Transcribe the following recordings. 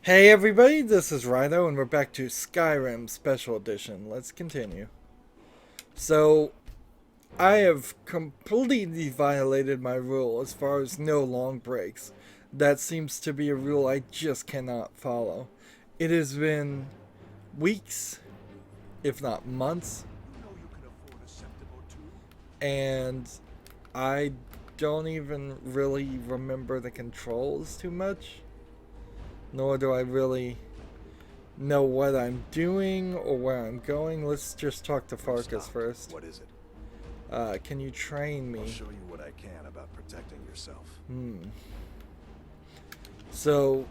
Hey everybody, this is Rydo and we're back to Skyrim Special Edition. Let's continue. So, I have completely violated my rule as far as no long breaks. That seems to be a rule I just cannot follow. It has been weeks, if not months, and I don't even really remember the controls too much, nor do I really know what I'm doing or where I'm going. Let's just talk to Farkas first. What is it? Can you train me? I'll show you what I can about protecting yourself. So,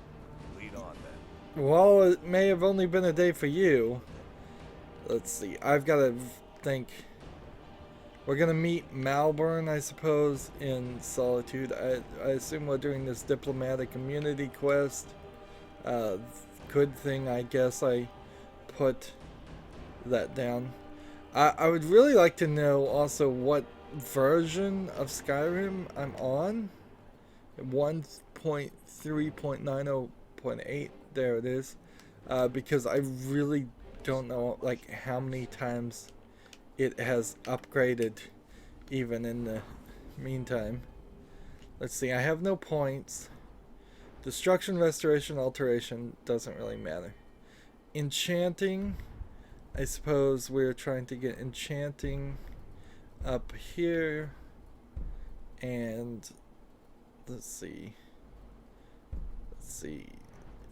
Lead on then. while it may have only been a day for you, let's see. I've got to think. We're gonna meet Malborn, I suppose, in Solitude. I assume we're doing this diplomatic immunity quest. Good thing, I guess, I put that down. I would really like to know also what version of Skyrim I'm on. 1.3.90.8, there it is. Because I really don't know like how many times it has upgraded even in the meantime. Let's see, I have no points. Destruction, restoration, alteration doesn't really matter. Enchanting, I suppose we're trying to get enchanting up here. And let's see,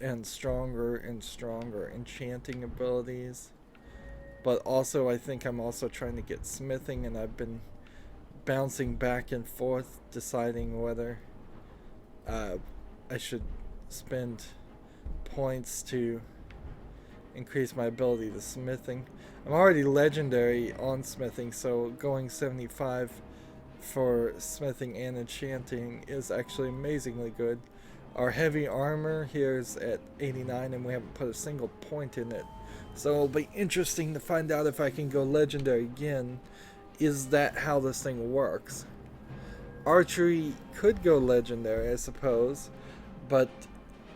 and stronger enchanting abilities. But also I think I'm also trying to get smithing, and I've been bouncing back and forth deciding whether I should spend points to increase my ability to smithing. I'm already legendary on smithing, so going 75 for smithing and enchanting is actually amazingly good. Our heavy armor here is at 89 and we haven't put a single point in it. So it'll be interesting to find out if I can go legendary again. Is that how this thing works? Archery could go legendary, I suppose, but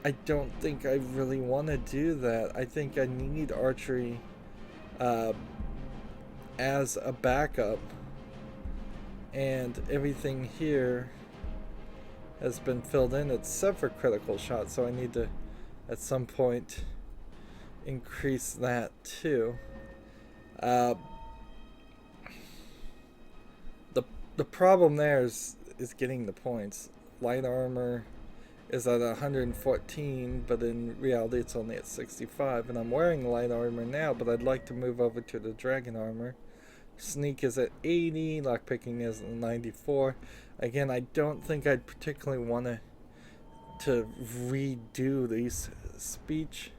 I don't think I really want to do that. I think I need archery as a backup, and everything here has been filled in except for critical shot, so I need to at some point increase that too. The problem there is getting the points. Light armor is at 114, but in reality it's only at 65, and I'm wearing light armor now, but I'd like to move over to the dragon armor. Sneak is at 80, lockpicking is at 94. Again, I don't think I'd particularly want to redo these. Speech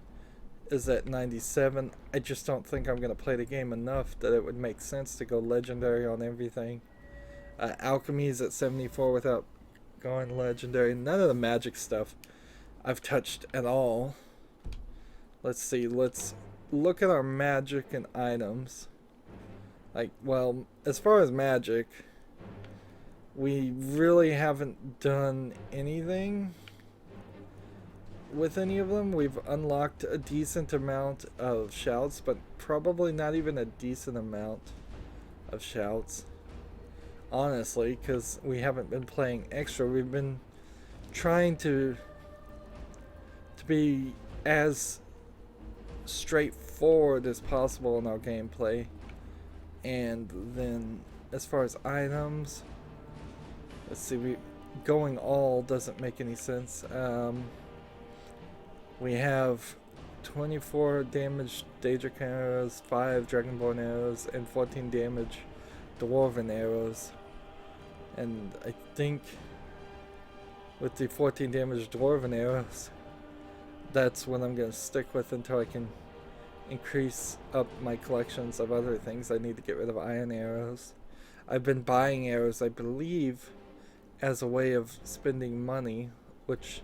is at 97. I just don't think I'm going to play the game enough that it would make sense to go legendary on everything. Alchemy is at 74 without going legendary. None of the magic stuff I've touched at all. Let's see, let's look at our magic and items. Like, well, as far as magic, we really haven't done anything with any of them. We've unlocked a decent amount of shouts, but probably not even a decent amount of shouts, honestly, because we haven't been playing extra. We've been trying to be as straightforward as possible in our gameplay. And then as far as items, let's see, going all doesn't make any sense. We have 24 damage Daedric arrows, 5 Dragonborn arrows, and 14 damage Dwarven arrows. And I think with the 14 damage Dwarven arrows, that's what I'm going to stick with until I can increase up my collections of other things. I need to get rid of iron arrows. I've been buying arrows, I believe, as a way of spending money, which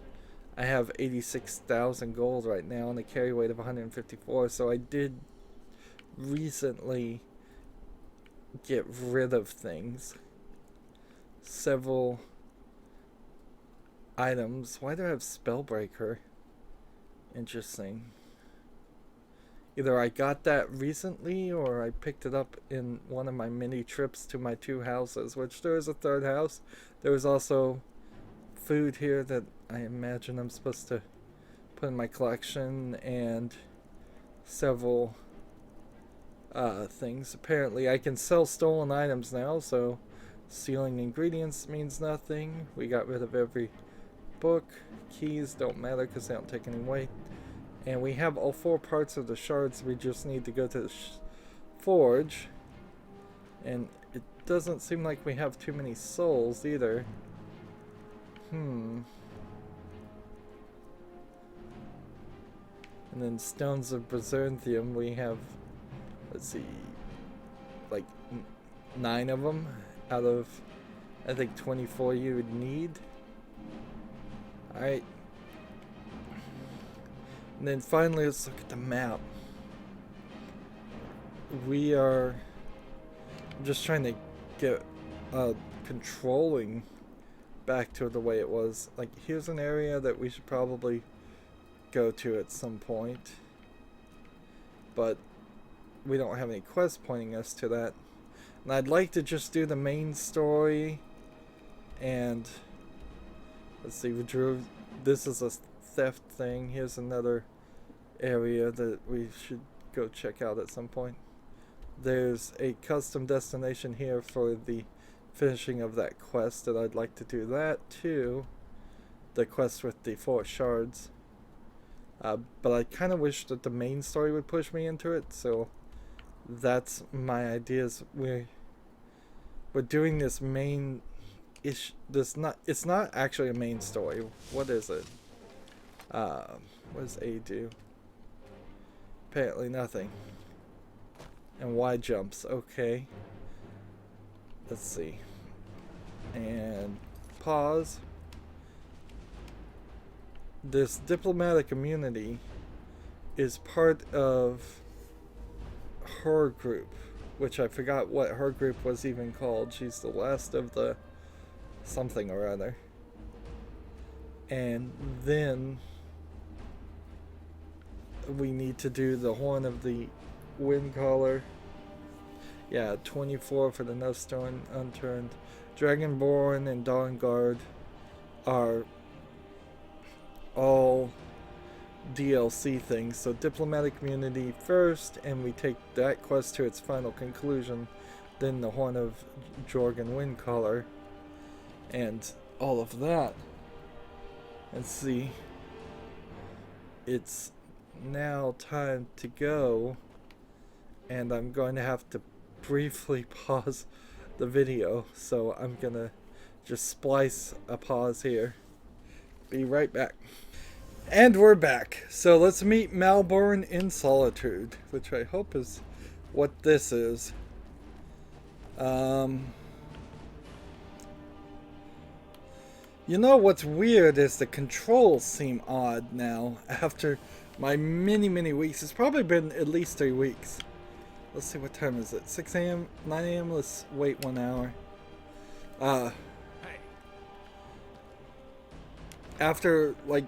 I have 86,000 gold right now and a carry weight of 154, so I did recently get rid of things. Several items. Why do I have Spellbreaker? Interesting. Either I got that recently or I picked it up in one of my mini trips to my 2 houses, which there is a 3rd house. There was also food here that I imagine I'm supposed to put in my collection, and several things. Apparently I can sell stolen items now, so stealing ingredients means nothing. We got rid of every book. Keys don't matter because they don't take any weight. And we have all 4 parts of the shards. We just need to go to the forge. And it doesn't seem like we have too many souls either. And then stones of Byzantium, we have, let's see, like 9 of them out of, I think, 24 you would need. Alright. And then finally, let's look at the map. We are just trying to get controlling back to the way it was. Like, here's an area that we should probably go to at some point, but we don't have any quests pointing us to that. And I'd like to just do the main story. And let's see, we drew, this is a theft thing. Here's another area that we should go check out at some point. There's a custom destination here for the finishing of that quest that I'd like to do that too. The quest with the 4 shards. But I kind of wish that the main story would push me into it, so that's my ideas. We're doing this main ish. It's not actually a main story. What is it? What does A do? Apparently nothing. And Y jumps. Okay. Let's see. And pause. This diplomatic immunity is part of her group, which I forgot what her group was even called. She's the last of the something or other. And then we need to do the Horn of the Wind Caller. Yeah, 24 for the No Stone Unturned. Dragonborn and Dawnguard are all DLC things. So diplomatic immunity first, and we take that quest to its final conclusion. Then the Horn of Jorgen Windcaller and all of that. And see, it's now time to go, and I'm going to have to briefly pause the video, so I'm gonna just splice a pause here. Be right back. And we're back. So let's meet Malborn in Solitude, which I hope is what this is. You know what's weird is the controls seem odd now after my many weeks. It's probably been at least 3 weeks. Let's see, what time is it? 6 a.m., 9 a.m.? Let's wait 1 hour. After, like,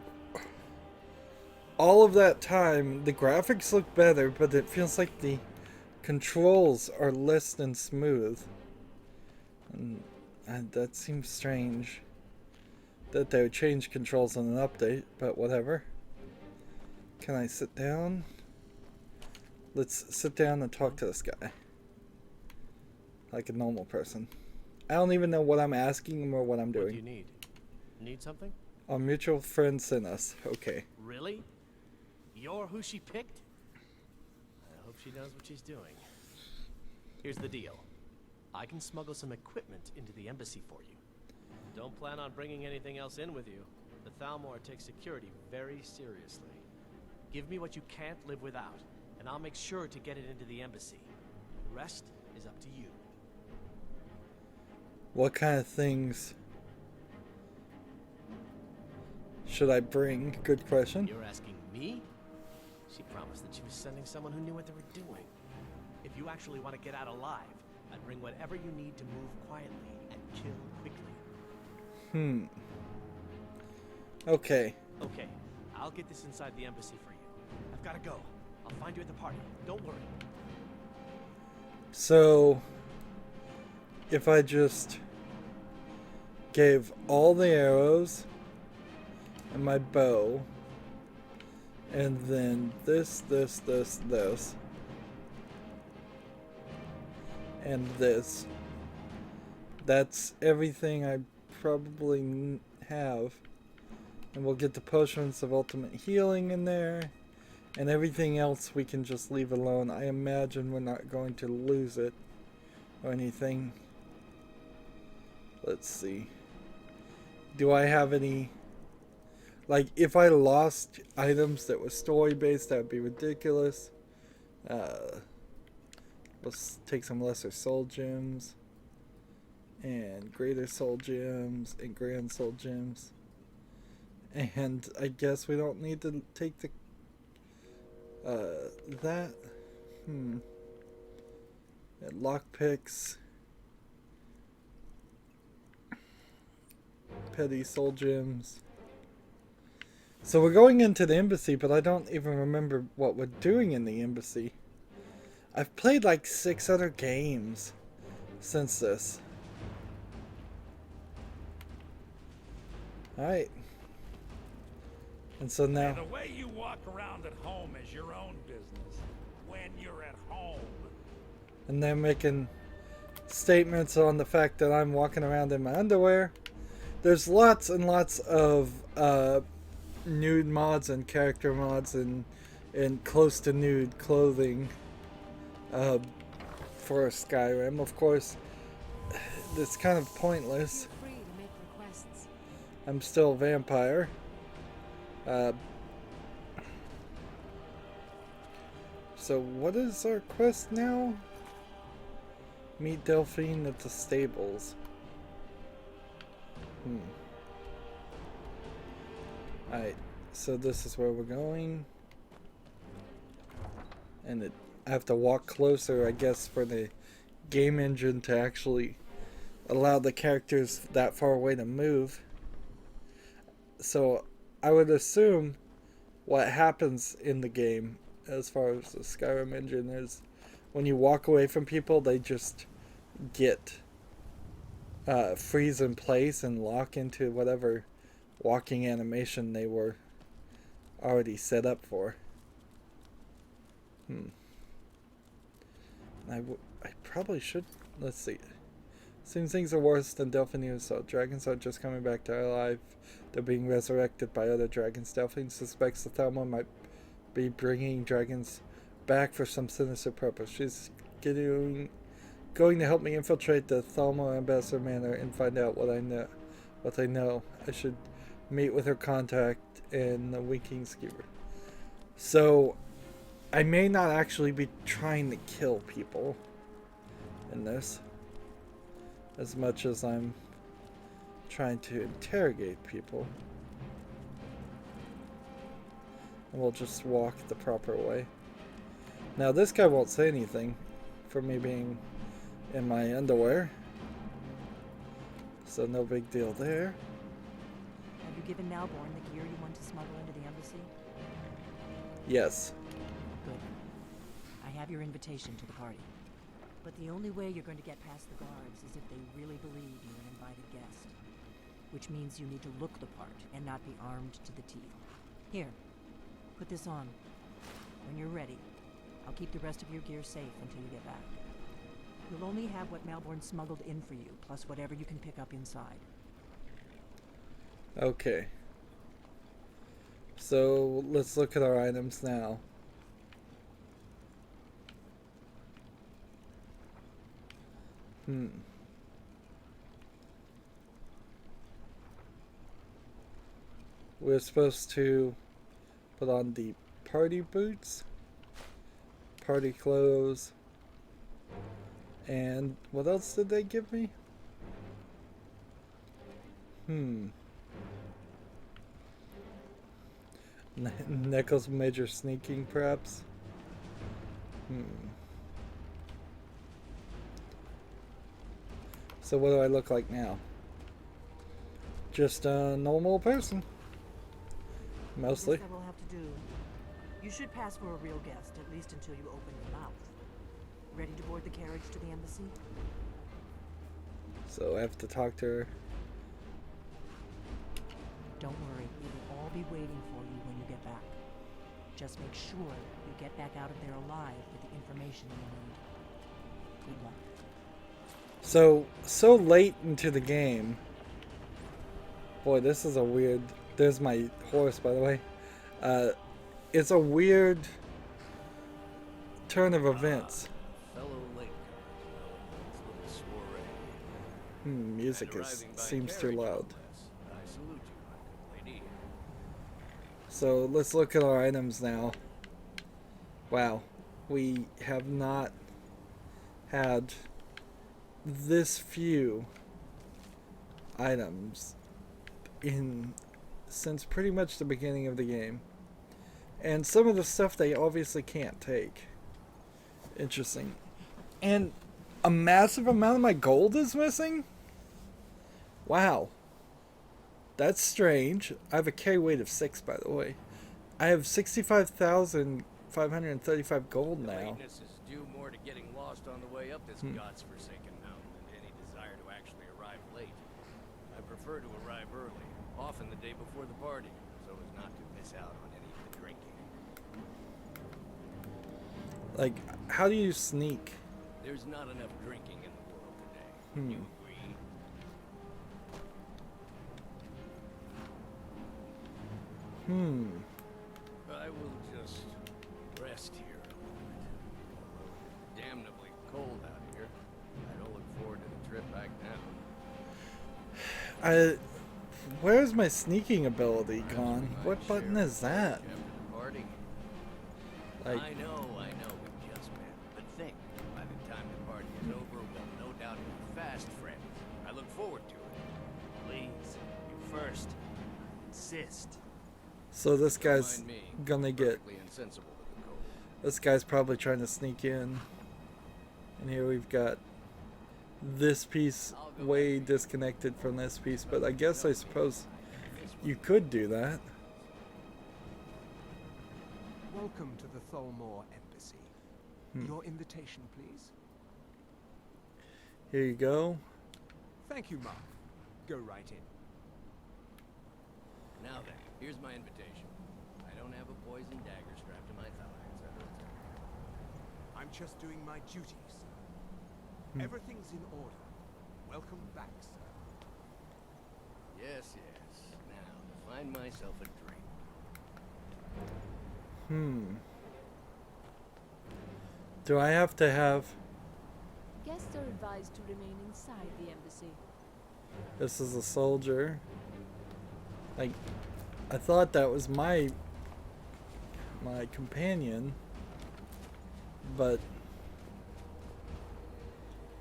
all of that time, the graphics look better, but it feels like the controls are less than smooth. And that seems strange that they would change controls on an update, but whatever. Can I sit down? Let's sit down and talk to this guy. Like a normal person. I don't even know what I'm asking him or what I'm doing. What do you need? Need something? Our mutual friend sent us. Okay. Really? You're who she picked? I hope she knows what she's doing. Here's the deal. I can smuggle some equipment into the embassy for you. Don't plan on bringing anything else in with you. The Thalmor takes security very seriously. Give me what you can't live without, and I'll make sure to get it into the embassy. The rest is up to you. What kind of things should I bring? Good question. You're asking me? She promised that she was sending someone who knew what they were doing. If you actually want to get out alive, I'd bring whatever you need to move quietly and kill quickly. Okay. Okay, I'll get this inside the embassy for you. I've gotta go. I'll find you at the party. Don't worry. So, if I just gave all the arrows and my bow, and then this, and this, that's everything I probably have. And we'll get the potions of ultimate healing in there. And everything else we can just leave alone. I imagine we're not going to lose it or anything. Let's see. Do I have any... Like, if I lost items that were story-based, that would be ridiculous. Let's take some lesser soul gems. And greater soul gems. And grand soul gems. And I guess we don't need to take the... that... Lockpicks. Petty soul gems. So we're going into the embassy, but I don't even remember what we're doing in the embassy. I've played like 6 other games since this. Alright. And so now... The way you walk around at home is your own business. When you're at home. And they're making statements on the fact that I'm walking around in my underwear. There's lots and lots of nude mods and character mods and close to nude clothing for Skyrim. Of course, it's kind of pointless. I'm still a vampire. So what is our quest now? Meet Delphine at the stables. Alright, so this is where we're going. And I have to walk closer, I guess, for the game engine to actually allow the characters that far away to move. So I would assume what happens in the game, as far as the Skyrim engine, is when you walk away from people, they just get freeze in place and lock into whatever walking animation they were already set up for. I probably should... Let's see. Seems things are worse than Delphine, so dragons are just coming back to life. They're being resurrected by other dragons. Delphine suspects that Thelma might be bringing dragons back for some sinister purpose. She's going to help me infiltrate the Thelma Ambassador Manor and find out what I know. I should meet with her contact in the Winking Skewer. So, I may not actually be trying to kill people in this, as much as I'm trying to interrogate people. And we'll just walk the proper way. Now this guy won't say anything for me being in my underwear, so no big deal there. Have you given Malborn the gear you want to smuggle into the embassy? Yes. Good. I have your invitation to the party. But the only way you're going to get past the guards is if they really believe you're an invited guest. Which means you need to look the part and not be armed to the teeth. Here, put this on. When you're ready, I'll keep the rest of your gear safe until you get back. You'll only have what Malborn smuggled in for you, plus whatever you can pick up inside. Okay. So let's look at our items now. We're supposed to put on the party boots, party clothes, and what else did they give me? Neckles major sneaking, perhaps? So what do I look like now? Just a normal person. Mostly. This I will have to do. You should pass for a real guest, at least until you open your mouth. Ready to board the carriage to the embassy? So I have to talk to her. Don't worry, we will all be waiting for you when you get back. Just make sure you get back out of there alive with the information you need. Good luck. So late into the game. Boy, this is a weird... There's my horse, by the way. It's a weird turn of events. Fellow latecomers, this little soiree. Music seems too loud. I salute you, my good lady. So let's look at our items now. Wow, we have not had this few items since pretty much the beginning of the game. And some of the stuff they obviously can't take. Interesting. And a massive amount of my gold is missing? Wow. That's strange. I have a carry weight of 6, by the way. I have 65,535 gold now. Lateness is due more to getting lost on the way up this god's-forsaken mountain than to any desire to actually arrive late. I prefer to arrive early, often the day before the party, so as not to miss out on any of the drinking. Like, how do you sneak? There's not enough drinking in the world today. You agree? I will just rest here a moment. Although damnably cold out here, I don't look forward to the trip back down. Where's my sneaking ability gone? What button is that? After the party. Like, I know we've just met, but think, by the time the party is over, we'll no doubt be fast friends. I look forward to it. Please, you first. Insist. so this guy's Mind me, gonna get... perfectly insensible to the cold. This guy's probably trying to sneak in. And here we've got this piece way disconnected from this piece, but I guess I suppose you could do that. Welcome to the Tholmor Embassy. Your invitation, please. Here you go. Thank you, Mark. Go right in. Now then, here's my invitation. I don't have a poison dagger strapped to my thigh, etc., etc. I'm just doing my duties, sir. Everything's in order. Welcome back, sir. Yes. Now, to find myself a drink. Do I have to have... Guests are advised to remain inside the embassy. This is a soldier. Like, I thought that was my companion, but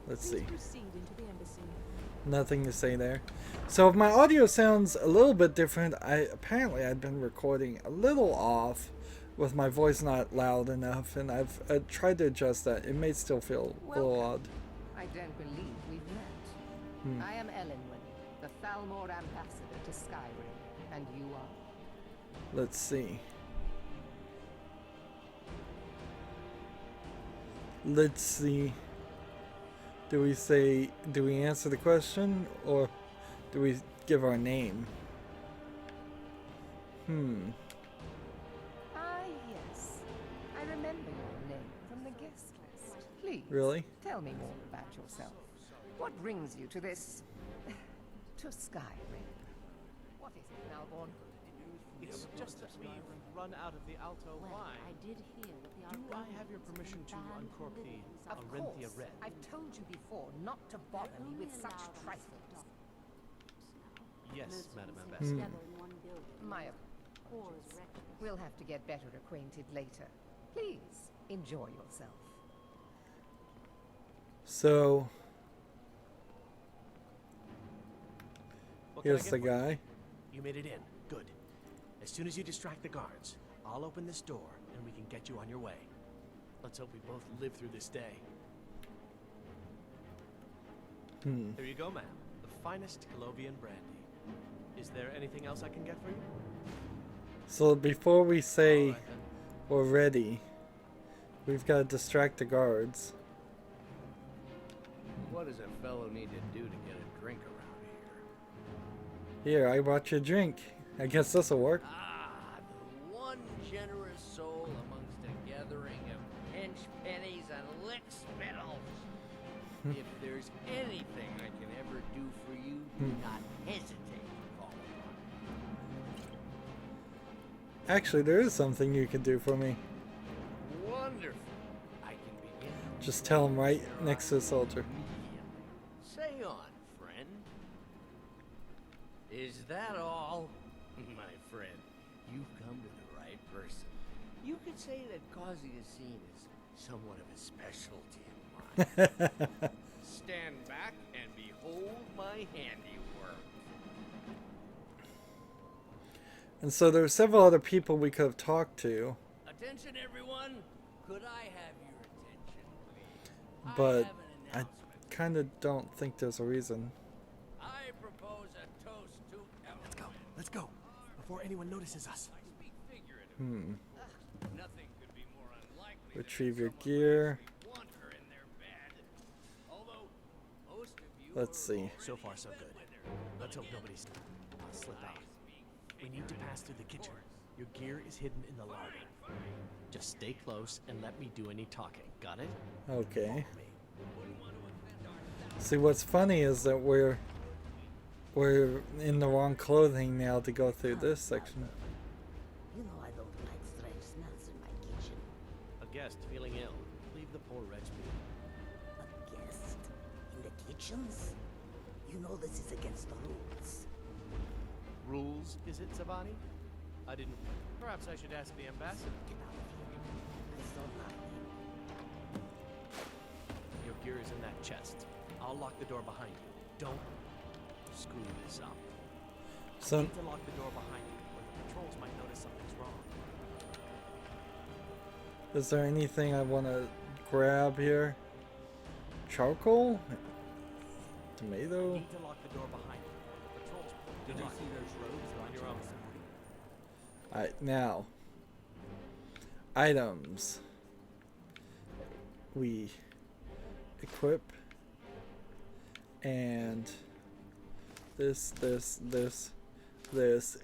let's Please see. proceed into the embassy. Nothing to say there. So if my audio sounds a little bit different, apparently I'd been recording a little off with my voice not loud enough, and I've tried to adjust that. It may still feel a little odd. I don't believe we've met. I am Elenwen, the Thalmor ambassador to Skyrim, and you are? Let's see. Do we answer the question, or do we give our name? Ah, yes. I remember your name from the guest list. Please. Really? Tell me more about yourself. What brings you to this... to Skyrim? What is it, Malborn? It's just that we've run out of the Alto wine. I did hear that the Do I have your permission to uncork the Of Arenthia course. Red? I've told you before not to bother me with such trifles. Yes, Madam Ambassador. My apologies. We'll have to get better acquainted later. Please, enjoy yourself. So What can I here's get the for you? guy. You made it in. Good. As soon as you distract the guards, I'll open this door and we can get you on your way. Let's hope we both live through this day. There you go, ma'am. The finest Colovian brandy. Is there anything else I can get for you? So before we say Alright then. we're ready, we've got to distract the guards. What does a fellow need to do to get a drink around here? Here, I bought you a drink. I guess this'll work. Ah, the one generous soul amongst a gathering of pinch pennies and lick spittles. If there's anything I can ever do for you, do not hesitate to call upon me. Actually, there is something you can do for me. Wonderful. I can begin. Just tell him right next to the soldier. Say on, friend. Is that all? My friend, you've come to the right person. You could say that causing a scene is somewhat of a specialty of mine. Stand back and behold my handiwork. And so there were several other people we could have talked to, Attention, everyone. Could I have your attention, please? but I have an I announcement. kind of don't think there's a reason. I propose a toast to Let's go. Let's go. Before anyone notices us. I speak figuratively. Nothing could be more unlikely Retrieve than your that someone gear. would actually want her in their bed. Although most of you Let's are see. So far, so good. Let's hope nobody's slip out. We need to pass through the kitchen. Your gear is hidden in the larder. Just stay close and let me do any talking. Got it? Okay. Me. See, what's funny is that we're in the wrong clothing now to go through this section. You know I don't like strange smells in my kitchen. A guest feeling ill. Leave the poor wretch be. A guest? In the kitchens? You know this is against the rules. Rules, is it, Savani? I didn't. Perhaps I should ask the ambassador. Get out of here. I saw nothing. Your gear is in that chest. I'll lock the door behind you. Don't screw this up. So Need to lock the door behind you, or the patrols might notice something's wrong. is there anything I want to grab here? Charcoal? Tomato? Need to lock the door behind you, or the patrols. Did you see those robes on your own? Alright, now. Items. We equip. And this.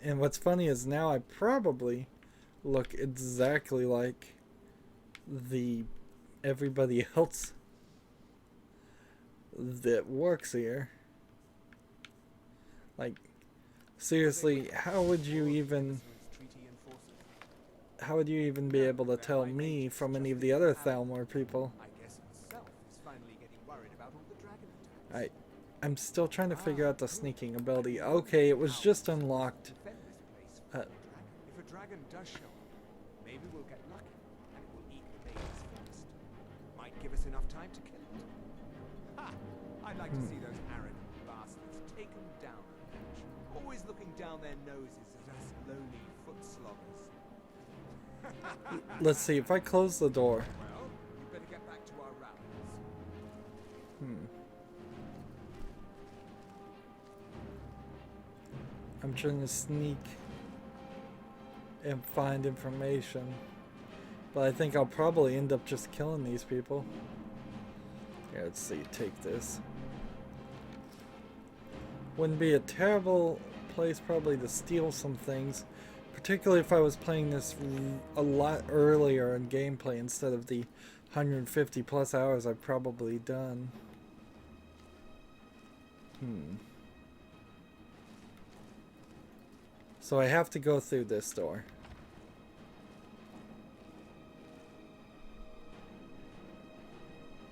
And what's funny is now I probably look exactly like everybody else that works here. Like, seriously, how would you even be able to tell me from any of the other Thalmor people? I guess himself is finally getting worried about all the dragon attacks. I'm still trying to figure out the sneaking ability. Okay, it was just unlocked. Defend this place from the dragon. If a dragon does show up, maybe we'll get lucky and it will eat the babies first. Might give us enough time to kill it. Ha! I'd like to see those arrogant bastards taken down a notch. Always looking down their noses at us lowly foot sloggers. Let's see, if I close the door. Well, we better get back to our rounds. I'm trying to sneak and find information. But I think I'll probably end up just killing these people. Here, let's see, take this. Wouldn't be a terrible place probably to steal some things. Particularly if I was playing this a lot earlier in gameplay instead of the 150 plus hours I've probably done. So I have to go through this door.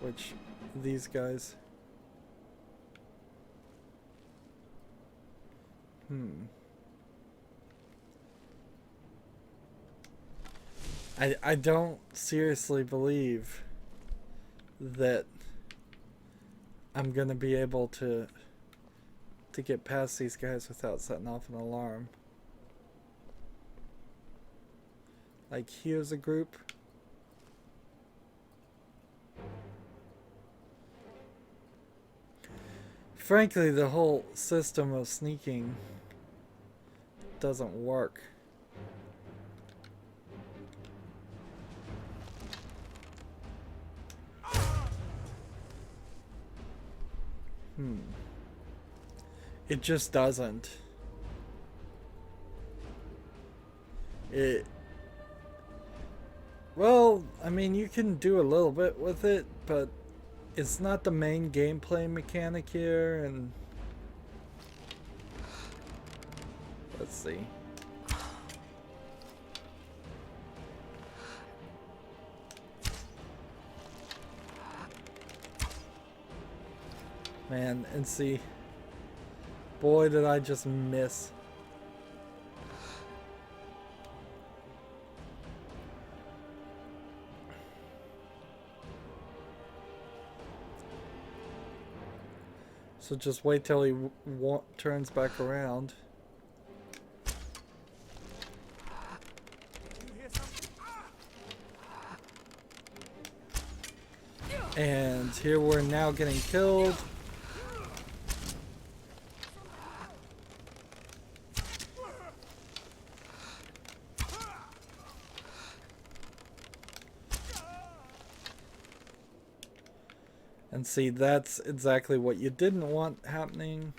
Which, these guys... I don't seriously believe that I'm gonna be able to get past these guys without setting off an alarm. Like, here's a group. Frankly, the whole system of sneaking doesn't work. It just doesn't. Well, I mean, you can do a little bit with it, but it's not the main gameplay mechanic here, and let's see. Man, and see, boy, did I just miss. So just wait till he turns back around. And here we're now getting killed. And see, that's exactly what you didn't want happening.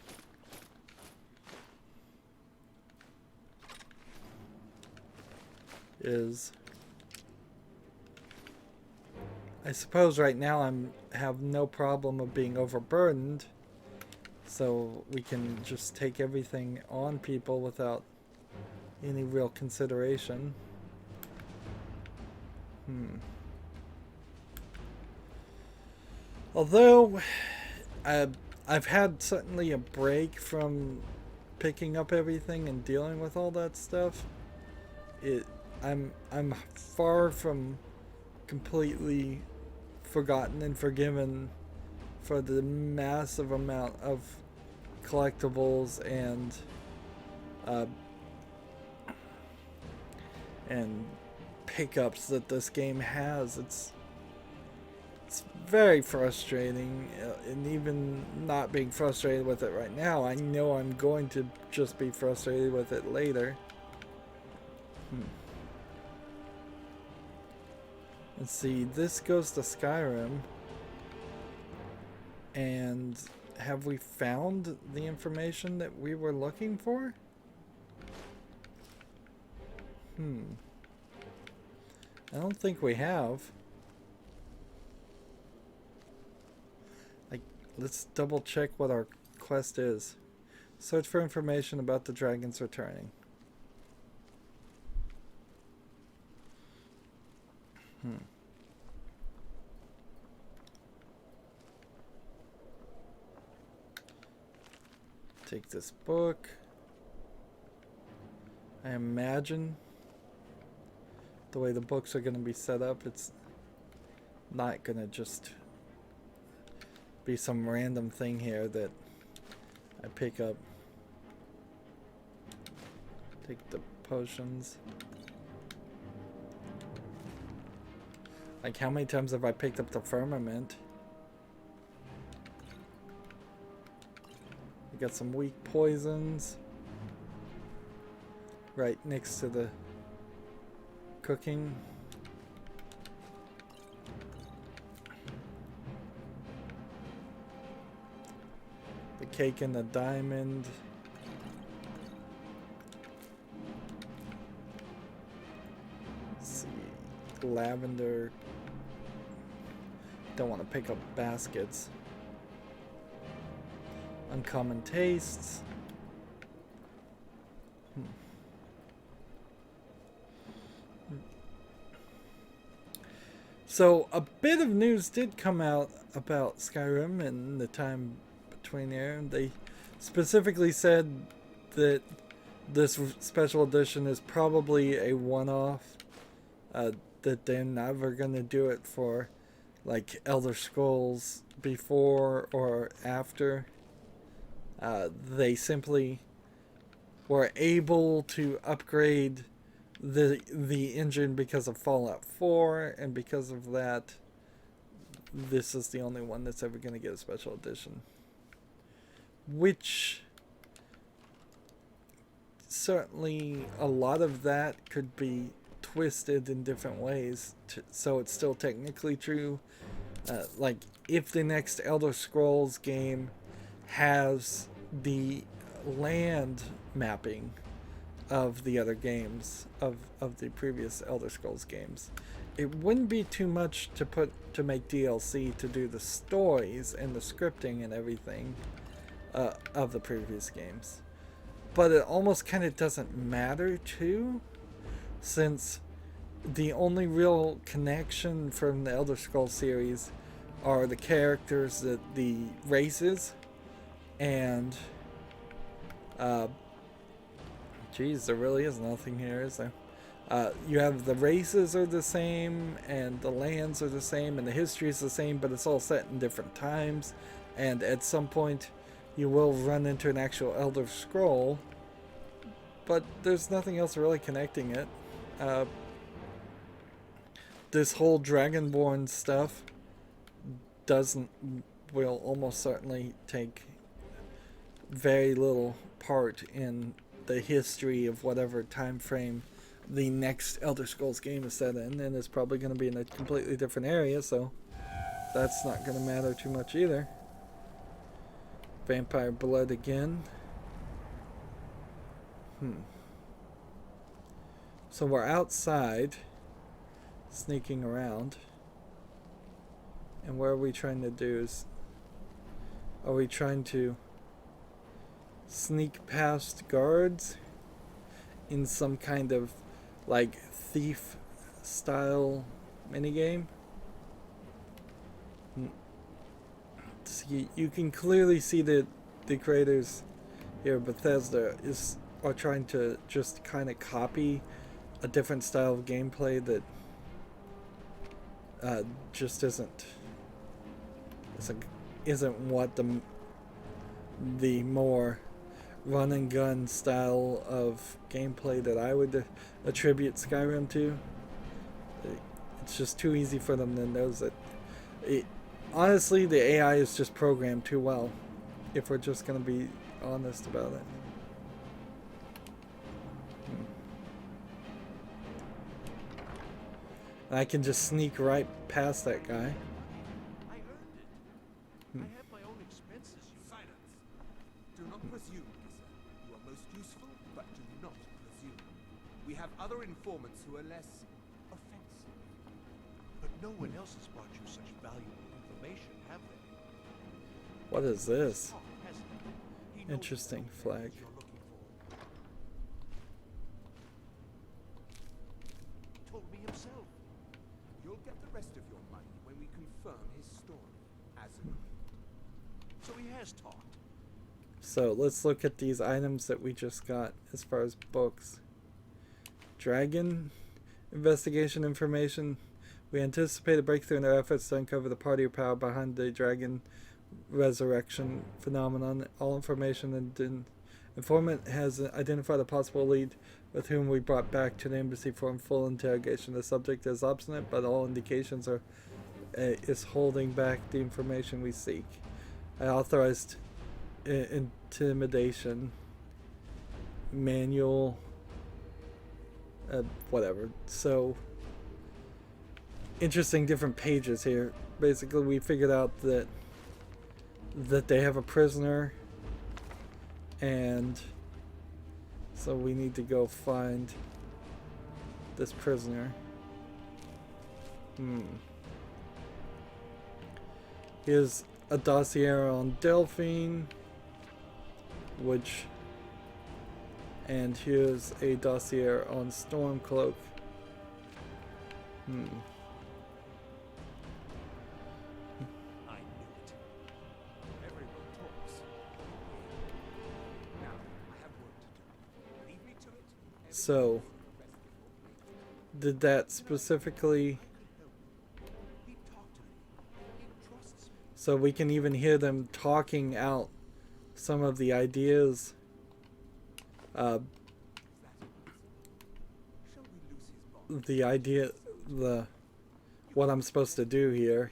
I suppose right now have no problem of being overburdened, so we can just take everything on people without any real consideration. Although I've had certainly a break from picking up everything and dealing with all that stuff, I'm far from completely forgotten and forgiven for the massive amount of collectibles and pickups that this game has. It's very frustrating, and even not being frustrated with it right now, I know I'm going to just be frustrated with it later. Let's see, this goes to Skyrim. And have we found the information that we were looking for? I don't think we have. Let's double check what our quest is. Search for information about the dragons returning. Take this book. I imagine the way the books are going to be set up, it's not going to just be some random thing here that I pick up. Take the potions. Like, how many times have I picked up the firmament? We got some weak poisons right next to the cooking. The cake and the diamond. Let's see. Lavender. Don't want to pick up baskets. Uncommon tastes. So a bit of news did come out about Skyrim in the time between there. They specifically said that this special edition is probably a one-off, that they're never going to do it for like Elder Scrolls before or after. They simply were able to upgrade the engine because of Fallout 4, and because of that, this is the only one that's ever going to get a special edition. Which certainly a lot of that could be twisted in different ways, so it's still technically true. Like, if the next Elder Scrolls game has the land mapping of the other games, of the previous Elder Scrolls games. It wouldn't be too much to make DLC to do the stories and the scripting and everything of the previous games. But it almost kind of doesn't matter too, since the only real connection from the Elder Scrolls series are the characters, the races, and geez, there really is nothing here, is there? You have the races are the same, and the lands are the same, and the history is the same, but it's all set in different times. And at some point, you will run into an actual Elder Scroll, but there's nothing else really connecting it. This whole Dragonborn stuff will almost certainly take very little part in the history of whatever time frame the next Elder Scrolls game is set in, and it's probably going to be in a completely different area, so that's not going to matter too much either. Vampire blood again. So we're outside, sneaking around, and what are we trying to do is, are we trying to sneak past guards in some kind of like thief style minigame? You can clearly see that the creators here, Bethesda, are trying to just kind of copy a different style of gameplay that just isn't what the more run and gun style of gameplay that I would attribute Skyrim to. It's just too easy for them to know that. Honestly, the AI is just programmed too well, if we're just going to be honest about it. I can just sneak right past that guy. I earned it. I have my own expenses. Silence! Do not presume, Kissa. You are most useful, but do not presume. We have other informants who are less offensive. But no one else has brought you such valuable information, have they? What is this? Oh, hasn't he? He knows Interesting what flag. you're looking for. He told me himself. You'll get the rest of your money when we confirm his story, as agreed. So he has talked. So let's look at these items that we just got as far as books. Dragon investigation information. We anticipate a breakthrough in our efforts to uncover the party or power behind the dragon resurrection phenomenon. All information and informant has identified a possible lead with whom we brought back to the embassy for full interrogation. The subject is obstinate, but all indications are is holding back the information we seek. I authorized intimidation manual, whatever. So interesting different pages here. Basically, we figured out that they have a prisoner, and so we need to go find this prisoner. Here's a dossier on Delphine, and here's a dossier on Stormcloak. I knew it. Everyone talks. Now, I have work to do. Leave me to it. So, did that specifically... He talked to me. He trusts me. So we can even hear them talking out some of the ideas. Shall we lose his bond? The idea, what I'm supposed to do here,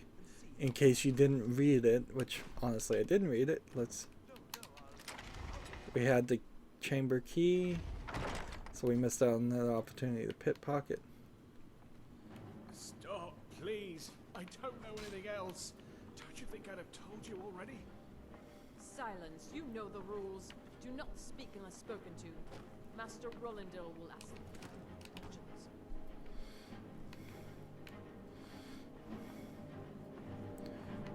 in case you didn't read it, which honestly I didn't read it. We had the chamber key, so we missed out on that opportunity to pickpocket. Stop, please. I don't know anything else. Don't you think I'd have told you already? Silence. You know the rules. Do not speak unless spoken to. Master Rolandil will ask questions.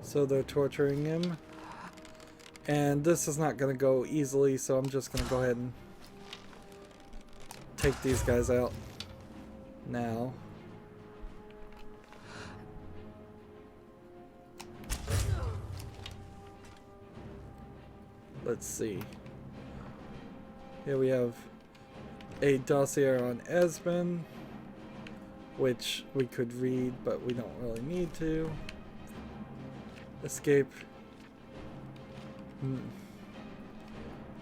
So they're torturing him. And this is not going to go easily, so I'm just going to go ahead and take these guys out now. Let's see. Here we have a dossier on Esmond, which we could read, but we don't really need to. Escape.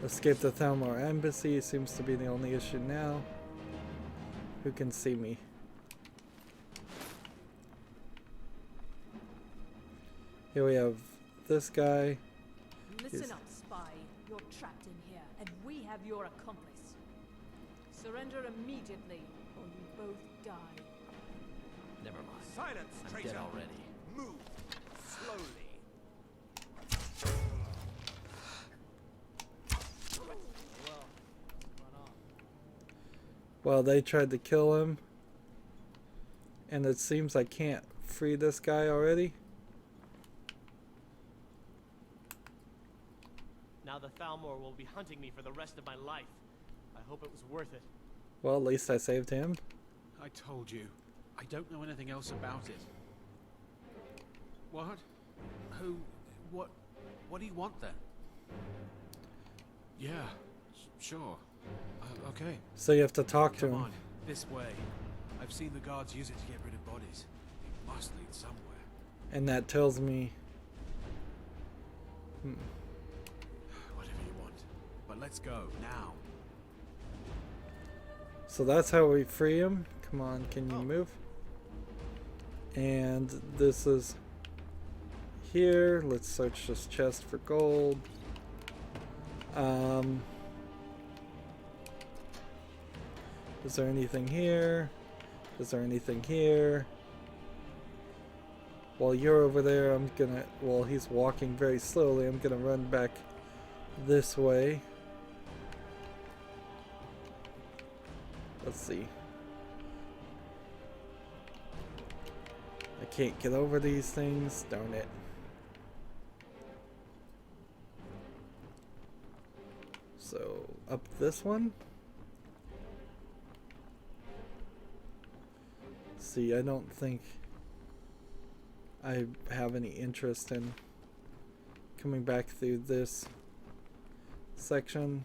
Escape the Thalmor Embassy seems to be the only issue now. Who can see me? Here we have this guy. Listen up, spy. You're trapped in here, and we have your accomplice. Surrender immediately, or you both die. Never mind. Silence, I'm traitor! dead already. Move slowly. Well, they tried to kill him, and it seems I can't free this guy already. Now the Thalmor will be hunting me for the rest of my life. I hope it was worth it. Well, at least I saved him. I told you. I don't know anything else about it. What? Who? What do you want then? Yeah, sure. Okay. So you have to talk to Come him. on, this way. I've seen the guards use it to get rid of bodies. It must lead somewhere. And that tells me... Whatever you want. But let's go, now. So that's how we free him. Come on, can you move? And this is here. Let's search this chest for gold. Is there anything here? Is there anything here? While you're over there, I'm gonna... Well, he's walking very slowly. I'm gonna run back this way. Let's see. I can't get over these things. Darn it. So, up this one. See, I don't think I have any interest in coming back through this section.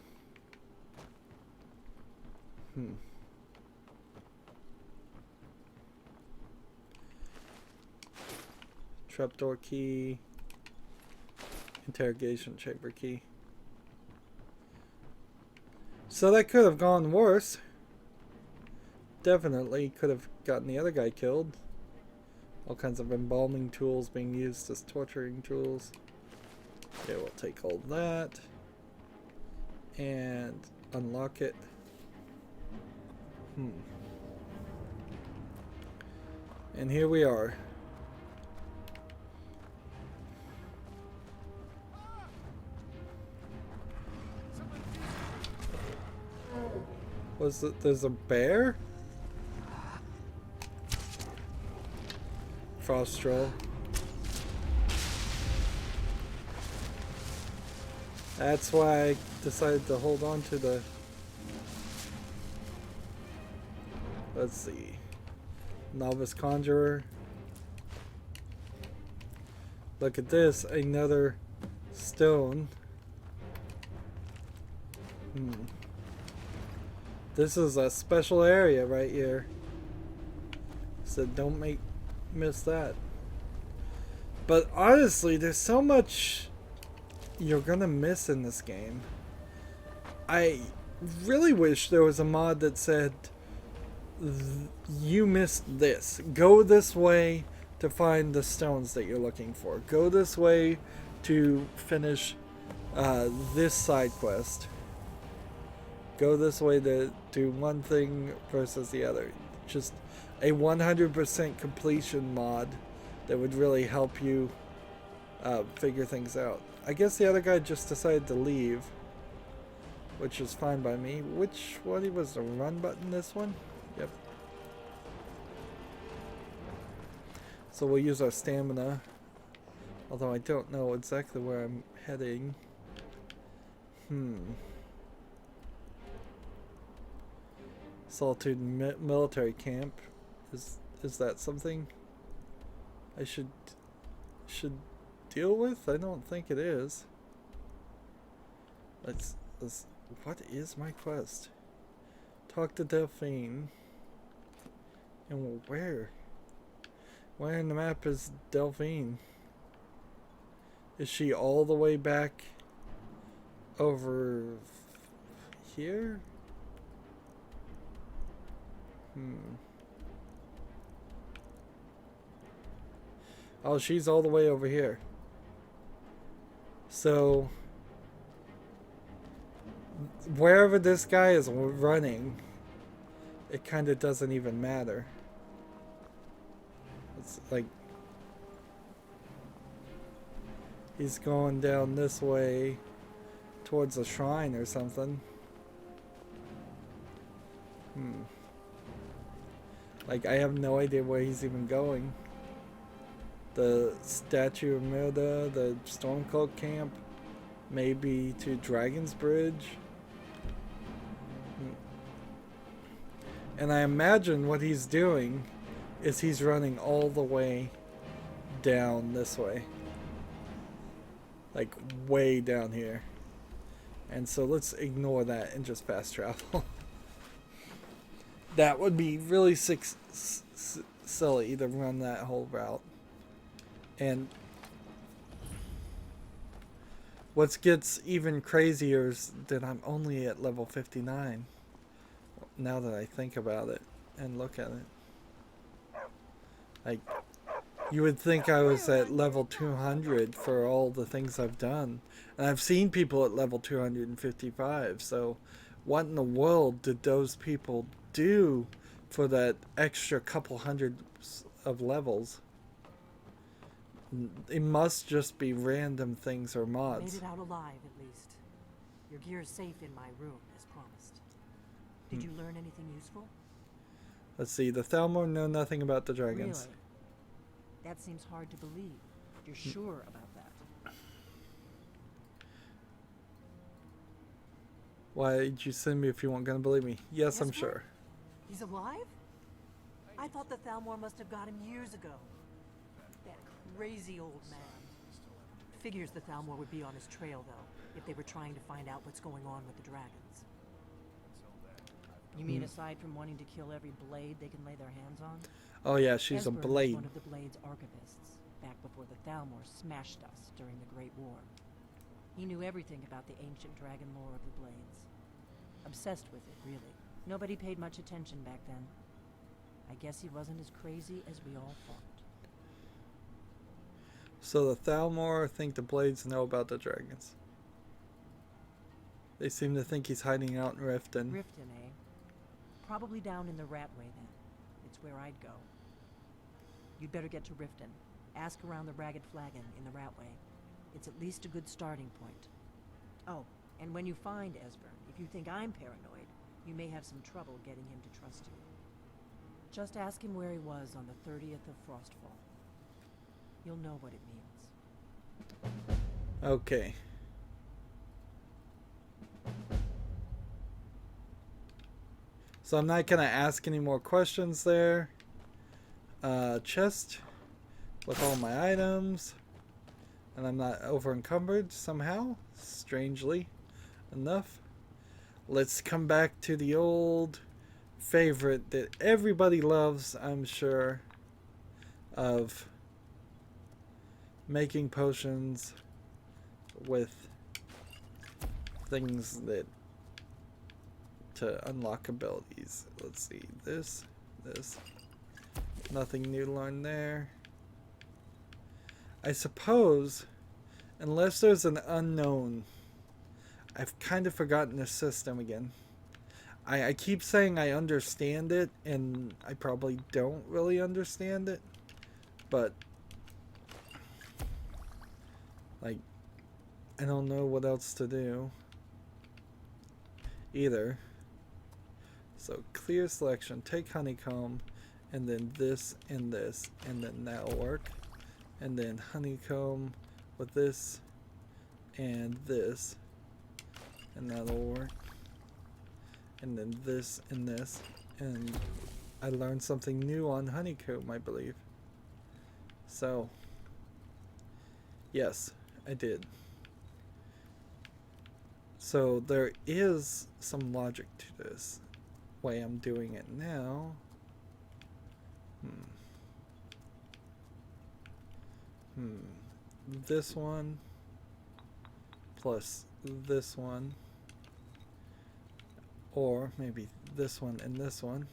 Trapdoor key. Interrogation chamber key. So that could have gone worse. Definitely could have gotten the other guy killed. All kinds of embalming tools being used as torturing tools. Okay, we'll take all that. And unlock it. And here we are. Was it? There's a bear? Frost troll. That's why I decided to hold on to the... Let's see. Novice Conjurer. Look at this. Another stone. This is a special area right here. So don't miss that. But honestly, there's so much you're gonna miss in this game. I really wish there was a mod that said you missed this. Go this way to find the stones that you're looking for. Go this way to finish this side quest. Go this way to do one thing versus the other. Just a 100% completion mod that would really help you figure things out. I guess the other guy just decided to leave, which is fine by me. Which one was the run button? This one? Yep. So we'll use our stamina, although I don't know exactly where I'm heading. Solitude military camp. Is that something I should deal with? I don't think it is. Let's what is my quest? Talk to Delphine. And where? Where in the map is Delphine? Is she all the way back over here? Oh, she's all the way over here. So wherever this guy is running, it kind of doesn't even matter. It's like he's going down this way towards a shrine or something. Like, I have no idea where he's even going. The Statue of Mirda, the Stormcloak camp, maybe to Dragon's Bridge. And I imagine what he's doing is he's running all the way down this way. Like, way down here. And so let's ignore that and just fast travel. That would be really silly to run that whole route. And what gets even crazier is that I'm only at level 59. Now that I think about it and look at it. Like, you would think I was at level 200 for all the things I've done. And I've seen people at level 255. So what in the world did those people do for that extra couple hundred of levels? It must just be random things or mods. Made it out alive, at least. Your gear is safe in my room, as promised. Did you learn anything useful? Let's see. The Thalmor know nothing about the dragons. Really? That seems hard to believe. You're sure about that? Why did you send me if you weren't going to believe me? Yes, I'm sure. He's alive? I thought the Thalmor must have got him years ago. That crazy old man. Figures the Thalmor would be on his trail, though, if they were trying to find out what's going on with the dragons. You mean aside from wanting to kill every blade they can lay their hands on? Oh yeah, she's Esbern a blade. was one of the Blade's archivists, back before the Thalmor smashed us during the Great War. He knew everything about the ancient dragon lore of the Blades. Obsessed with it, really. Nobody paid much attention back then. I guess he wasn't as crazy as we all thought. So the Thalmor think the Blades know about the dragons. They seem to think he's hiding out in Riften. Riften, eh? Probably down in the Ratway, then. It's where I'd go. You'd better get to Riften. Ask around the Ragged Flagon in the Ratway. It's at least a good starting point. Oh, and when you find Esbern, if you think I'm paranoid, you may have some trouble getting him to trust you. Just ask him where he was on the 30th of Frostfall. You'll know what it means. Okay. So I'm not going to ask any more questions there. Chest with all my items. And I'm not over encumbered somehow, strangely enough. Let's come back to the old favorite that everybody loves, I'm sure, of making potions with things that to unlock abilities. Let's see, this, nothing new to learn there. I suppose, unless there's an unknown, I've kind of forgotten the system again. I keep saying I understand it, and I probably don't really understand it, but Like, I don't know what else to do either. So clear selection, take honeycomb, and then this, and then that'll work. And then honeycomb with this, and this, and that'll work. And then this, and I learned something new on honeycomb, I believe. So, yes, I did. So there is some logic to this way I'm doing it now. This one plus this one, or maybe this one and this one,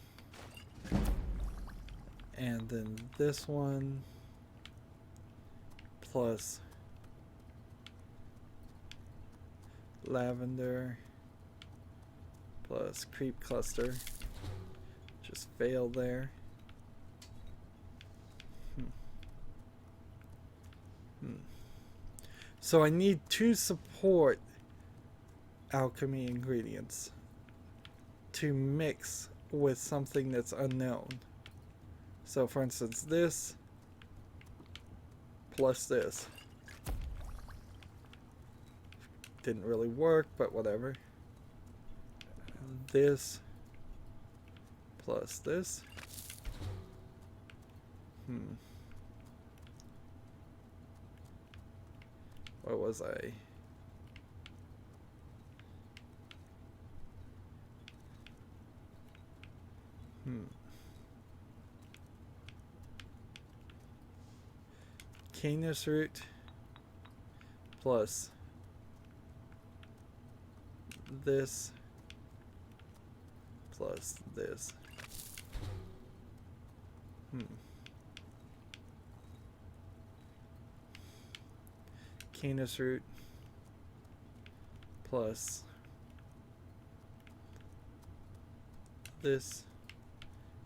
and then this one plus lavender plus creep cluster. Just failed there. So I need to support alchemy ingredients to mix with something that's unknown. So for instance, this plus this didn't really work, but whatever. This plus this. What was I? Canis root plus this plus this. Canis root plus this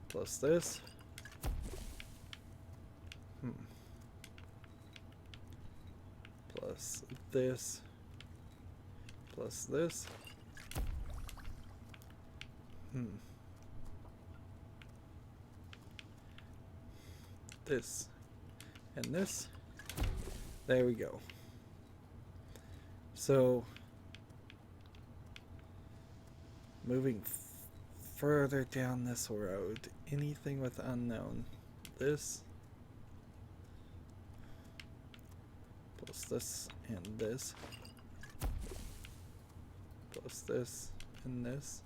plus this. Plus this plus this. This and this. There we go. So moving further down this road, anything with unknown. This plus this and this plus this and this,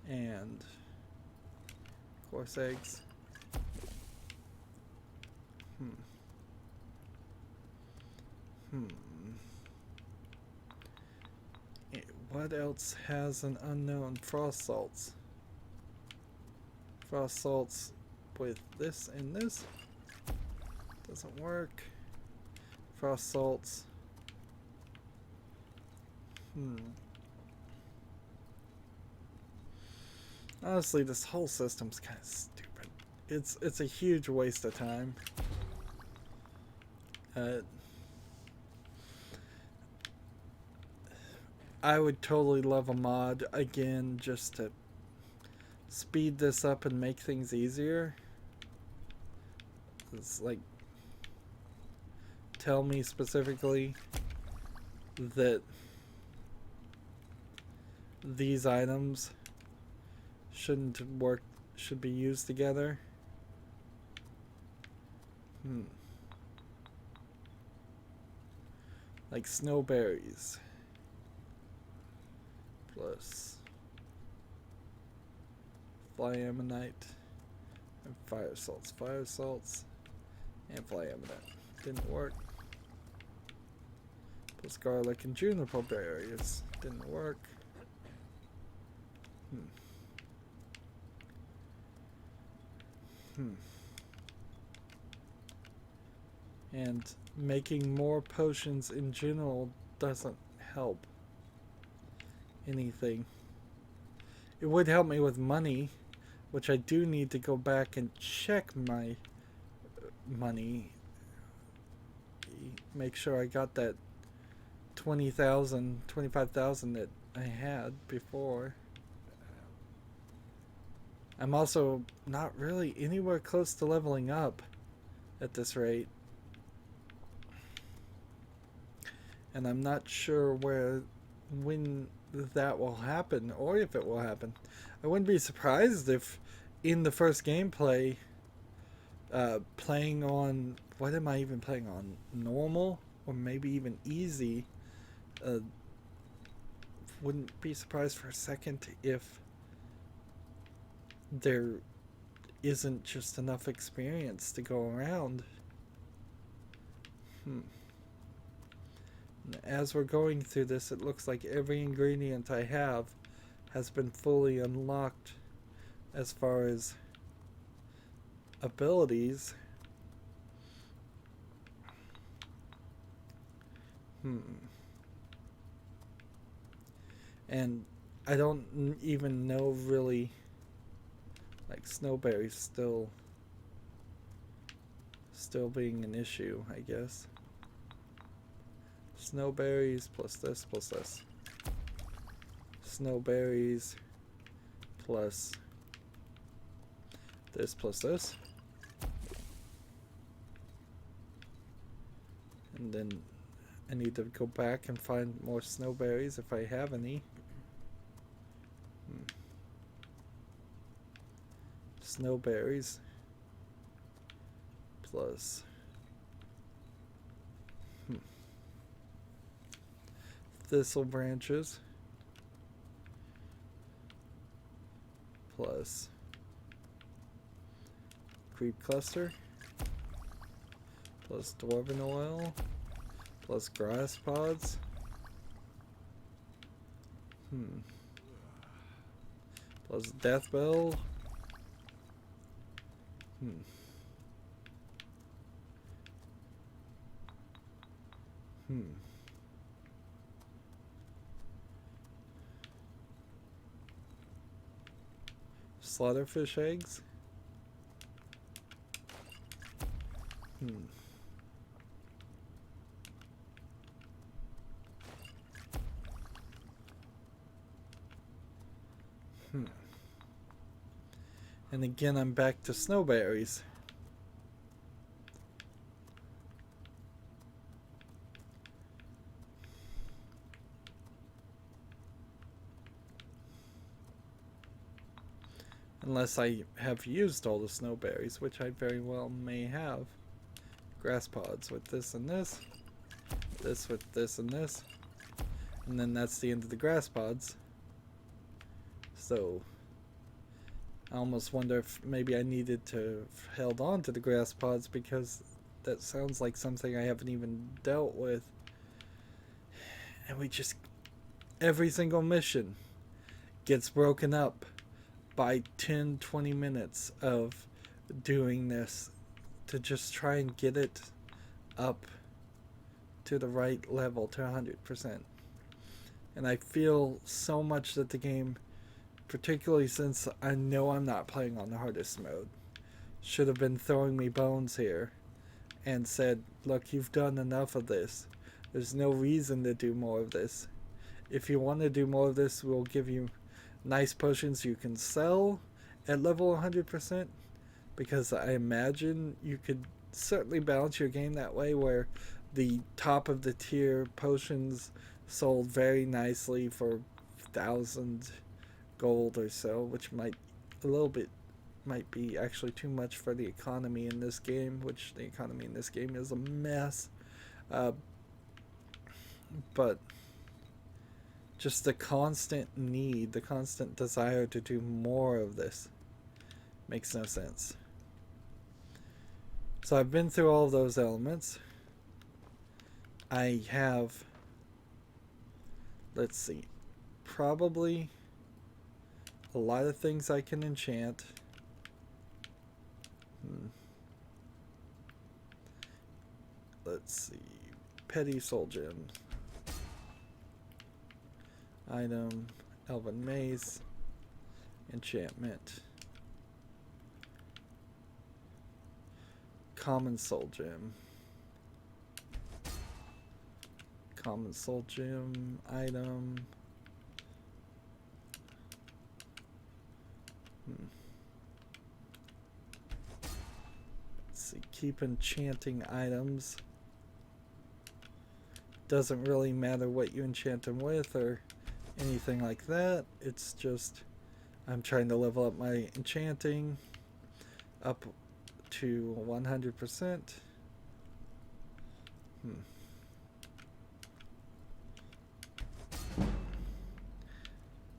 and course eggs. What else has an unknown? Frost salts. Frost salts with this and this. Doesn't work. Frost salts. Honestly, this whole system's kind of stupid. It's a huge waste of time. I would totally love a mod again just to speed this up and make things easier. It's like, tell me specifically that these items shouldn't work, should be used together. Like snowberries plus fly ammonite and fire salts and fly ammonite. Didn't work. Plus garlic and juniper berries. Didn't work. And making more potions in general doesn't help anything. It would help me with money, which I do need to go back and check my money. make sure I got that 20,000, 25,000 that I had before. I'm also not really anywhere close to leveling up at this rate. And I'm not sure when that will happen, or if it will happen. I wouldn't be surprised if in the first gameplay, playing on, what am I even playing on? Normal? Or maybe even easy? Wouldn't be surprised for a second if there isn't just enough experience to go around. As we're going through this, it looks like every ingredient I have has been fully unlocked as far as abilities. And I don't even know really, like snowberries still being an issue, I guess. Snowberries plus this plus this. Snowberries plus this plus this. And then I need to go back and find more snowberries if I have any. Snowberries plus thistle branches plus creep cluster plus dwarven oil plus grass pods. Plus death bell. Slaughterfish eggs. And again, I'm back to snowberries. Unless I have used all the snowberries, which I very well may have. Grass pods with this and this. This with this and this. And then that's the end of the grass pods. So I almost wonder if maybe I needed to have held on to the grass pods, because that sounds like something I haven't even dealt with. And we just, every single mission gets broken up by 10-20 minutes of doing this to just try and get it up to the right level, to 100%. And I feel so much that the game, particularly since I know I'm not playing on the hardest mode, should have been throwing me bones here and said, look, you've done enough of this. There's no reason to do more of this. If you want to do more of this, we'll give you nice potions you can sell at level 100%, because I imagine you could certainly balance your game that way, where the top of the tier potions sold very nicely for 1,000 gold or so, which might be actually too much for the economy in this game, which the economy in this game is a mess. But just the constant need, the constant desire to do more of this makes no sense. So I've been through all of those elements. I have, let's see, probably a lot of things I can enchant. Let's see, petty soul gem. Item, elven mace, enchantment, common soul gem, Common soul gem item. Let's see, keep enchanting items. Doesn't really matter what you enchant them with or anything like that. It's just I'm trying to level up my enchanting up to 100%.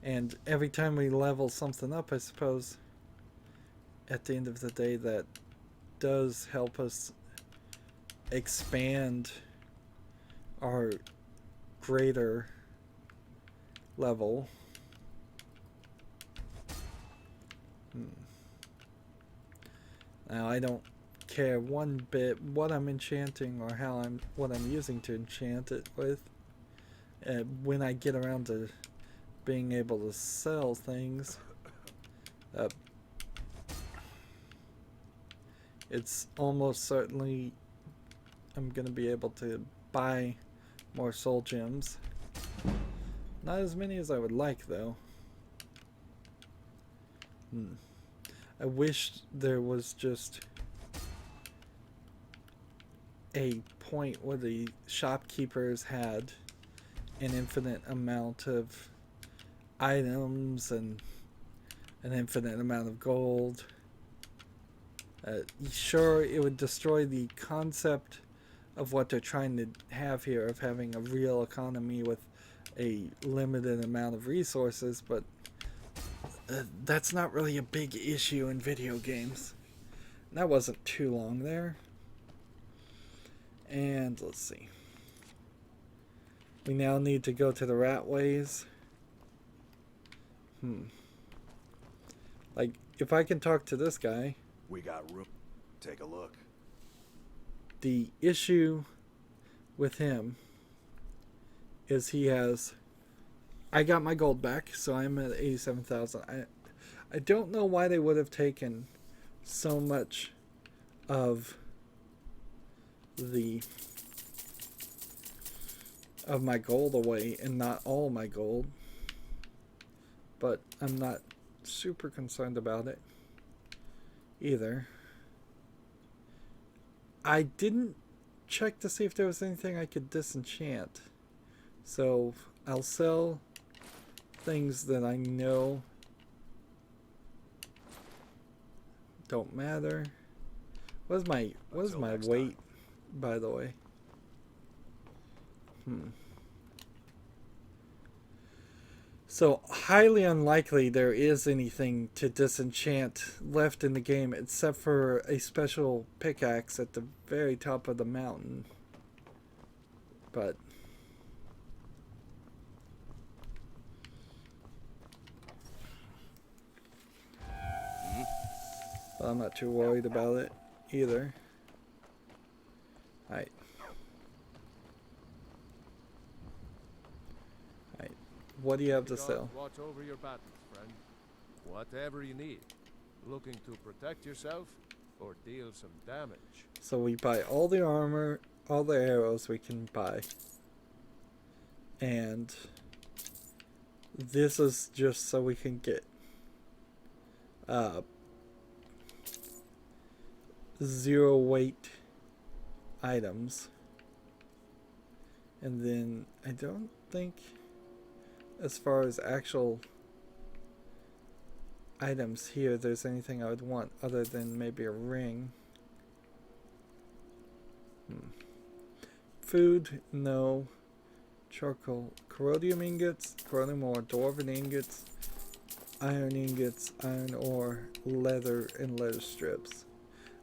And every time we level something up, I suppose at the end of the day that does help us expand our greater level. Now I don't care one bit what I'm enchanting or what I'm using to enchant it with. When I get around to being able to sell things, it's almost certainly I'm gonna be able to buy more soul gems. Not as many as I would like, though. I wish there was just a point where the shopkeepers had an infinite amount of items and an infinite amount of gold. Sure, it would destroy the concept of what they're trying to have here, of having a real economy with a limited amount of resources, but that's not really a big issue in video games. And that wasn't too long there. And let's see. We now need to go to the Ratways. Like, if I can talk to this guy. We got room. Take a look. The issue with him is he has... I got my gold back, so I'm at 87,000. I don't know why they would have taken so much of my gold away and not all my gold, but I'm not super concerned about it either. I didn't check to see if there was anything I could disenchant, so I'll sell things that I know don't matter. What is my weight, by the way? So highly unlikely there is anything to disenchant left in the game except for a special pickaxe at the very top of the mountain. But I'm not too worried about it either. Alright. Alright. What do you have to sell? Watch over your battles, friend. Whatever you need. Looking to protect yourself or deal some damage. So we buy all the armor, all the arrows we can buy. And this is just so we can get zero weight items. And then I don't think, as far as actual items here, there's anything I would want other than maybe a ring. Food, no. Charcoal, corrodium ingots, corrodium ore, dwarven ingots, iron ore, leather, and leather strips.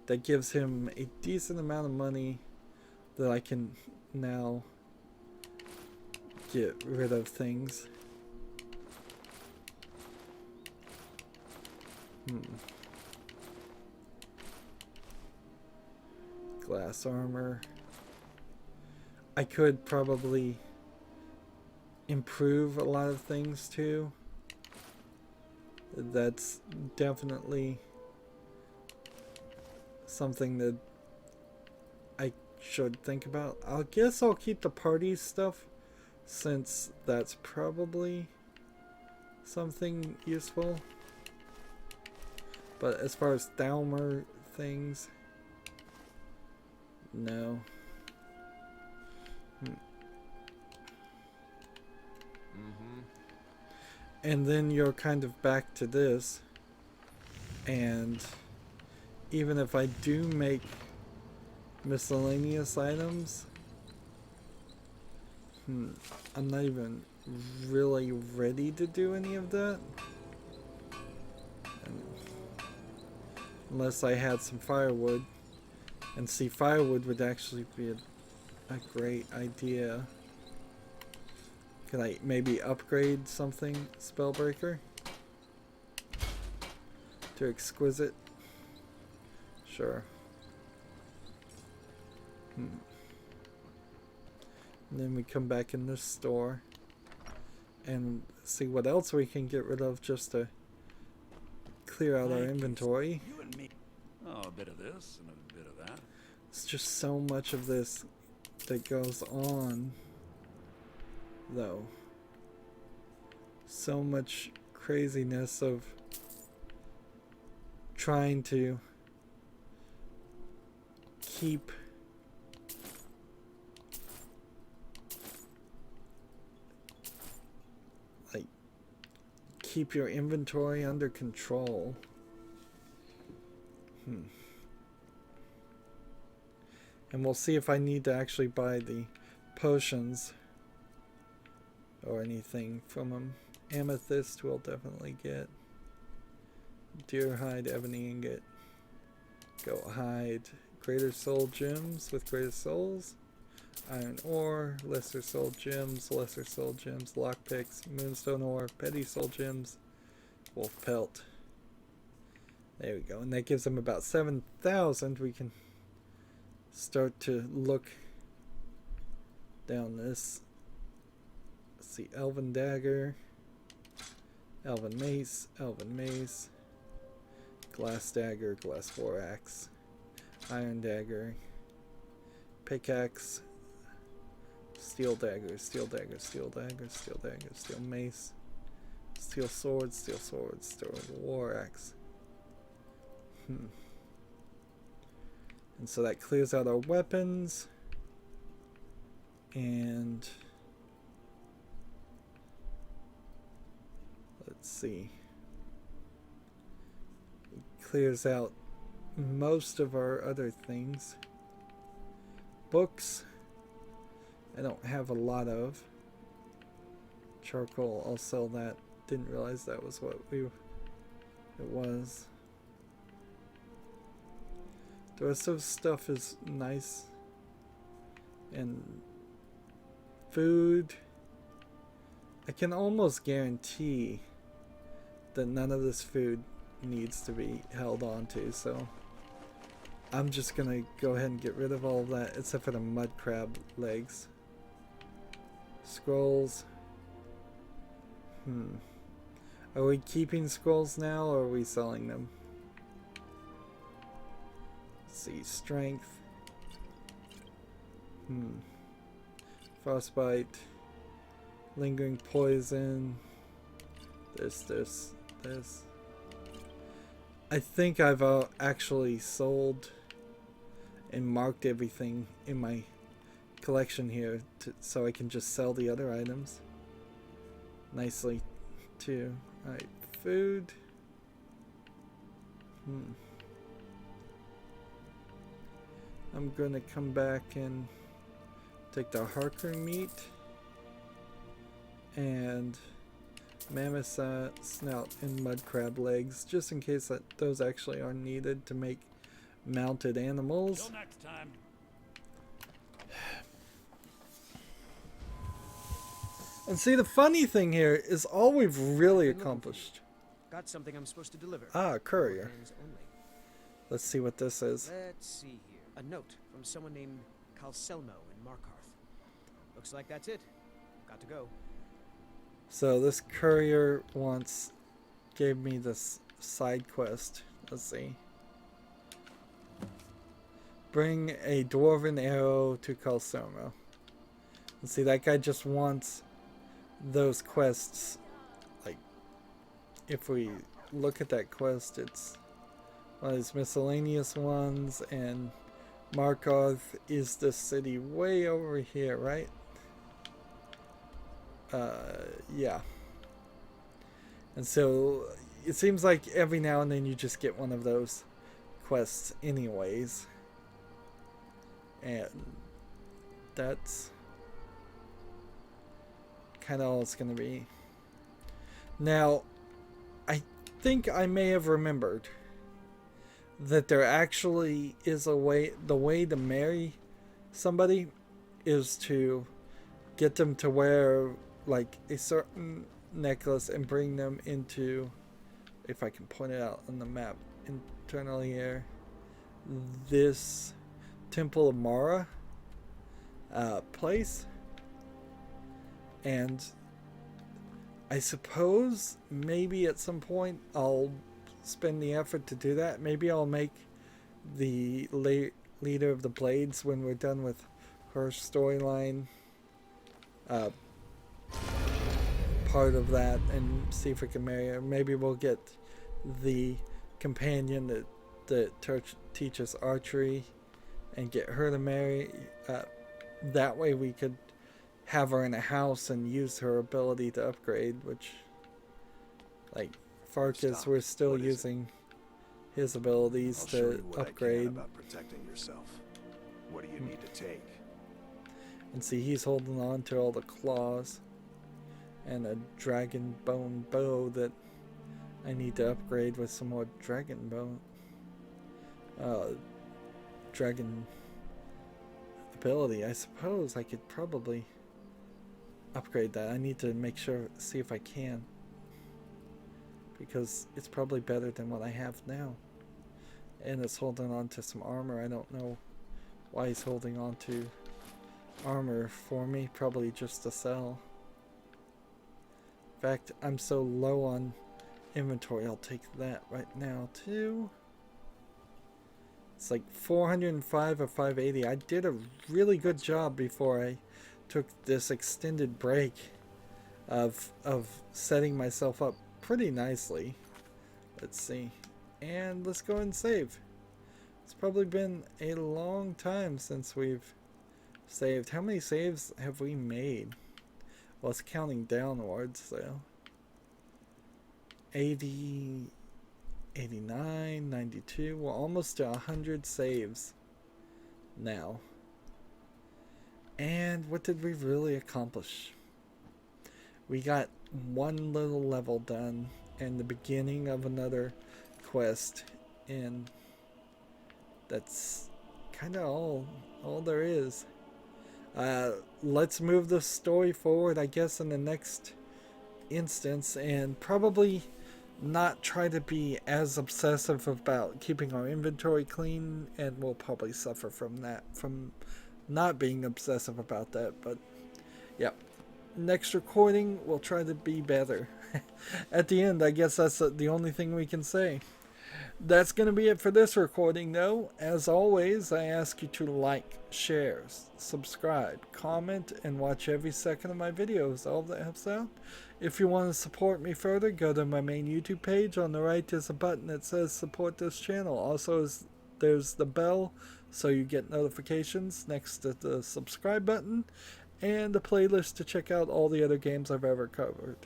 That gives him a decent amount of money that I can now get rid of things. Glass armor. I could probably improve a lot of things too. That's definitely something that I should think about. I guess I'll keep the party stuff since that's probably something useful. But as far as Thalmer things, no. And then you're kind of back to this, and even if I do make miscellaneous items, I'm not even really ready to do any of that. Unless I had some firewood. And see, firewood would actually be a great idea. Can I maybe upgrade something, Spellbreaker? To Exquisite? Sure. And then we come back in this store and see what else we can get rid of just to clear out our inventory. You and me. Oh, a bit of this and a bit of that. It's just so much of this that goes on, though. So much craziness of trying to keep your inventory under control. And we'll see if I need to actually buy the potions or anything from them. Amethyst we'll definitely get. Deer hide, ebony ingot, goat hide, greater soul gems with greater souls, iron ore, lesser soul gems, lockpicks, moonstone ore, petty soul gems, wolf pelt. There we go, and that gives them about 7,000. We can start to look down this. Let's see, elven dagger, elven mace, glass dagger, glass vorax, iron dagger, pickaxe, steel dagger, steel mace, steel sword, steel vorax. And so that clears out our weapons, and let's see, it clears out most of our other things. Books I don't have a lot of. Charcoal, I'll sell that. Didn't realize that was what it was. The rest of stuff is nice. And food, I can almost guarantee that none of this food needs to be held on to, so I'm just gonna go ahead and get rid of all of that except for the mud crab legs. Scrolls. Are we keeping scrolls now or are we selling them? Let's see, strength. Frostbite. Lingering poison. This. I think I've actually sold and marked everything in my collection here so I can just sell the other items nicely too. Alright, food. I'm gonna come back and take the Harker meat and mammoth snout and mud crab legs, just in case that those actually are needed to make mounted animals. Till next time. And see, the funny thing here is all we've really accomplished. Got something I'm supposed to deliver. Ah, courier. Only. Let's see what this is. Let's see here. A note from someone named Calselmo in Markarth. Looks like that's it. Got to go. So this courier gave me this side quest. Let's see. Bring a dwarven arrow to Calselmo. And see, that guy just wants those quests. Like, if we look at that quest, it's one of these miscellaneous ones, and Markarth is the city way over here, right? Yeah. And so it seems like every now and then you just get one of those quests anyways. And that's kind of all it's going to be. Now, I think I may have remembered that there actually is a way, the way to marry somebody is to get them to wear like a certain necklace and bring them into, if I can point it out on the map internally here, this Temple of Mara place. And I suppose maybe at some point I'll spend the effort to do that. Maybe I'll make the leader of the Blades when we're done with her storyline part of that, and see if we can marry her. Maybe we'll get the companion that teaches archery and get her to marry. That way we could have her in a house and use her ability to upgrade, which, like Farkas, we're still using his abilities to upgrade. About protecting yourself. What do you need to take? And see, he's holding on to all the claws and a dragon bone bow that I need to upgrade with some more dragon bone. Dragon ability. I suppose I could probably upgrade that. I need to make sure, see if I can, because it's probably better than what I have now. And it's holding on to some armor. I don't know why he's holding on to armor for me. Probably just to sell. In fact, I'm so low on inventory, I'll take that right now too. It's like 405 or 580. I did a really good job before I took this extended break of setting myself up pretty nicely. Let's see. And let's go and save. It's probably been a long time since we've saved. How many saves have we made? Well, it's counting downwards, so 80, 89, 92. We're almost to 100 saves now. And what did we really accomplish? We got one little level done and the beginning of another quest, and that's kind of all there is. Let's move the story forward, I guess, in the next instance, and probably not try to be as obsessive about keeping our inventory clean, and we'll probably suffer from that, from not being obsessive about that. But yeah, next recording we'll try to be better. At the end, I guess that's the only thing we can say. That's going to be it for this recording, though. As always, I ask you to like, share, subscribe, comment, and watch every second of my videos. All that helps out. If you want to support me further, go to my main YouTube page. On the right, there's a button that says support this channel. Also, there's the bell so you get notifications next to the subscribe button, and the playlist to check out all the other games I've ever covered.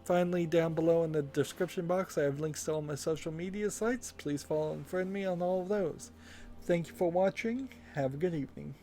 Finally, down below in the description box, I have links to all my social media sites. Please follow and friend me on all of those. Thank you for watching. Have a good evening.